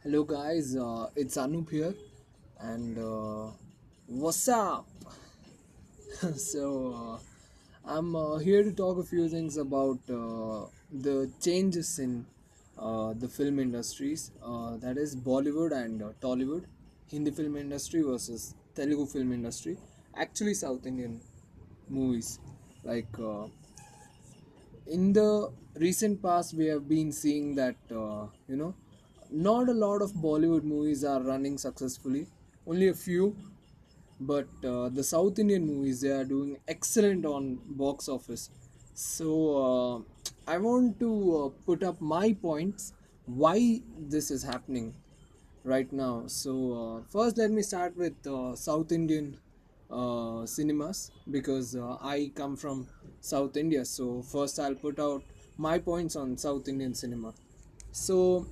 Hello guys, it's Anup here, and what's up? I'm here to talk a few things about the changes in the film industries, that is Bollywood and Tollywood, Hindi film industry versus Telugu film industry, actually South Indian movies. Like in the recent past, we have been seeing that not a lot of Bollywood movies are running successfully, only a few. But the South Indian movies, they are doing excellent on box office. So I want to put up my points why this is happening right now. So first, let me start with South Indian cinemas, because I come from South India. So first, I'll put out my points on South Indian cinema. So,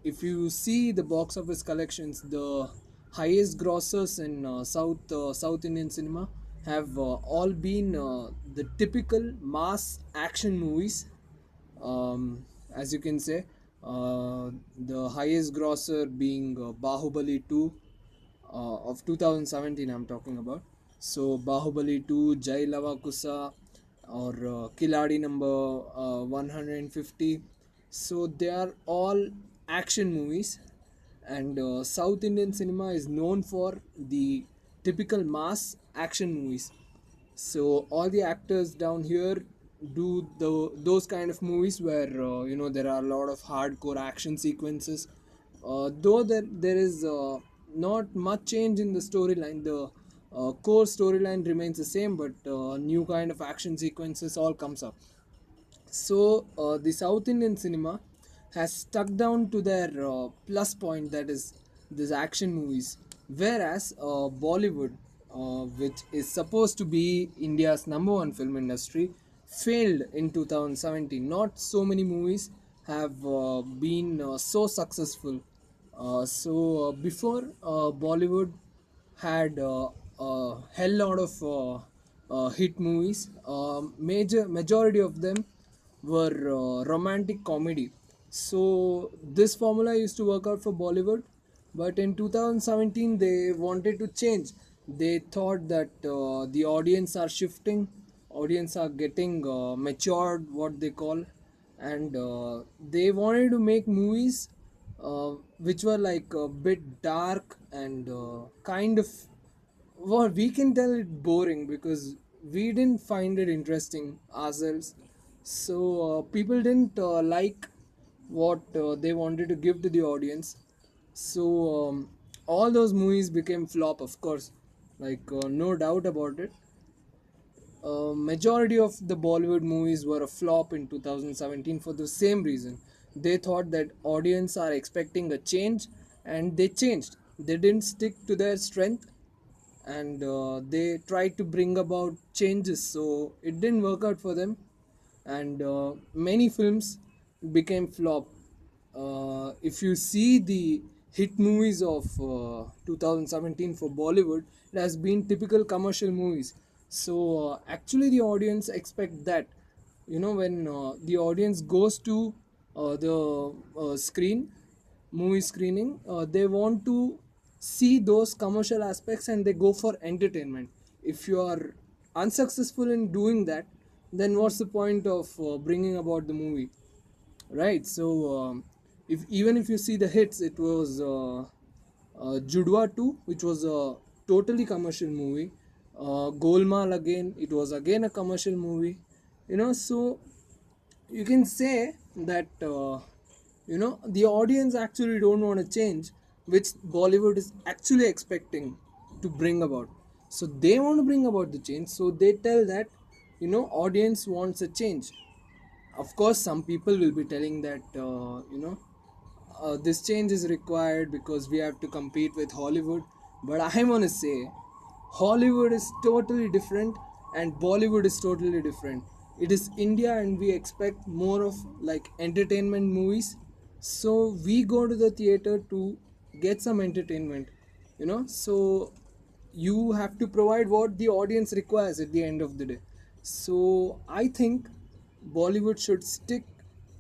if you see the box office collections, the highest grossers in South Indian cinema have all been the typical mass action movies. As you can say, the highest grosser being Bahubali 2 of 2017. I'm talking about. So Bahubali 2, Jai Lava Kusa, or Kiladi number 150. So they are all action movies, and South Indian cinema is known for the typical mass action movies. So all the actors down here do those kind of movies where there are a lot of hardcore action sequences. Though there is not much change in the storyline, the core storyline remains the same, but new kind of action sequences all comes up. So the South Indian cinema has stuck down to their plus point, that is these action movies, whereas Bollywood, which is supposed to be India's number one film industry, failed in 2017. Not so many movies have been so successful. Before Bollywood had a hell lot of hit movies. Majority of them were romantic comedy. So this formula used to work out for Bollywood, but in 2017 they wanted to change. They thought that the audience are shifting, audience are getting matured, what they call, and they wanted to make movies which were like a bit dark and kind of, well, we can tell it boring because we didn't find it interesting ourselves. So people didn't like what they wanted to give to the audience. So all those movies became flop, of course, like no doubt about it. Majority of the Bollywood movies were a flop in 2017 for the same reason. They thought that audience are expecting a change, and they changed. They didn't stick to their strength, and they tried to bring about changes. So it didn't work out for them, and many films became flop. If you see the hit movies of 2017 for Bollywood, it has been typical commercial movies. So actually, the audience expect that, when the audience goes to the screen, movie screening, they want to see those commercial aspects and they go for entertainment. If you are unsuccessful in doing that, then what's the point of bringing about the movie, right? So if even if you see the hits, it was Judwa 2, which was a totally commercial movie. Golmaal, again, it was again a commercial movie. So you can say that the audience actually don't want to change, which Bollywood is actually expecting to bring about. So they want to bring about the change, so they tell that audience wants a change. Of course, some people will be telling that this change is required because we have to compete with Hollywood. But I want to say Hollywood is totally different and Bollywood is totally different. It is India and we expect more of like entertainment movies. So we go to the theater to get some entertainment, So you have to provide what the audience requires at the end of the day. So I think Bollywood should stick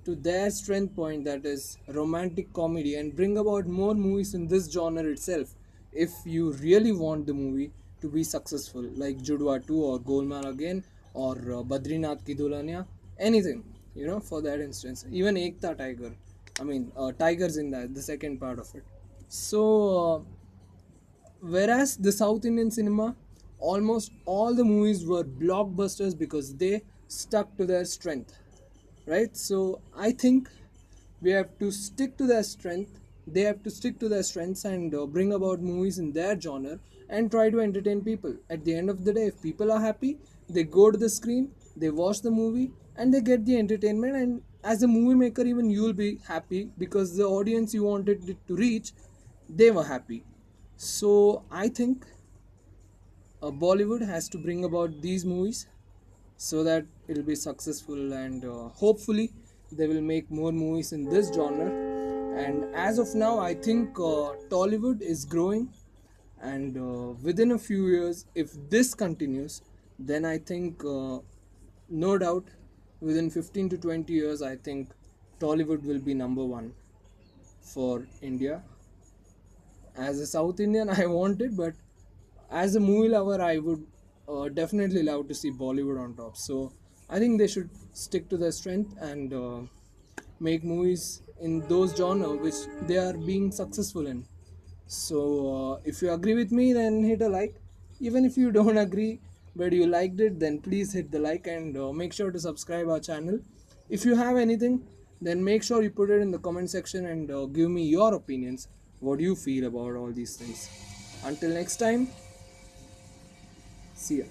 to their strength point, that is romantic comedy, and bring about more movies in this genre itself if you really want the movie to be successful, like Judwa 2 or Golmaal Again or Badrinath Ki Dulhania, anything, for that instance. Even Ekta Tiger, Tigers in that, the second part of it. So, whereas the South Indian cinema, almost all the movies were blockbusters because they stuck to their strength, right? So I think we have to stick to their strength. They have to stick to their strengths and bring about movies in their genre and try to entertain people. At the end of the day, if people are happy, they go to the screen, they watch the movie, and they get the entertainment. And as a movie maker, even you'll be happy because the audience you wanted it to reach, they were happy. So I think Bollywood has to bring about these movies so that it'll be successful, and hopefully they will make more movies in this genre. And as of now, I think Tollywood is growing, and within a few years, if this continues, then I think no doubt within 15 to 20 years, I think Tollywood will be number one for India. As a South Indian, I want it, but as a movie lover, I would definitely love to see Bollywood on top. So I think they should stick to their strength and make movies in those genre which they are being successful in. So if you agree with me, then hit a like. Even if you don't agree but you liked it, then please hit the like, and make sure to subscribe our channel. If you have anything, then make sure you put it in the comment section and give me your opinions, what do you feel about all these things. Until next time, see ya.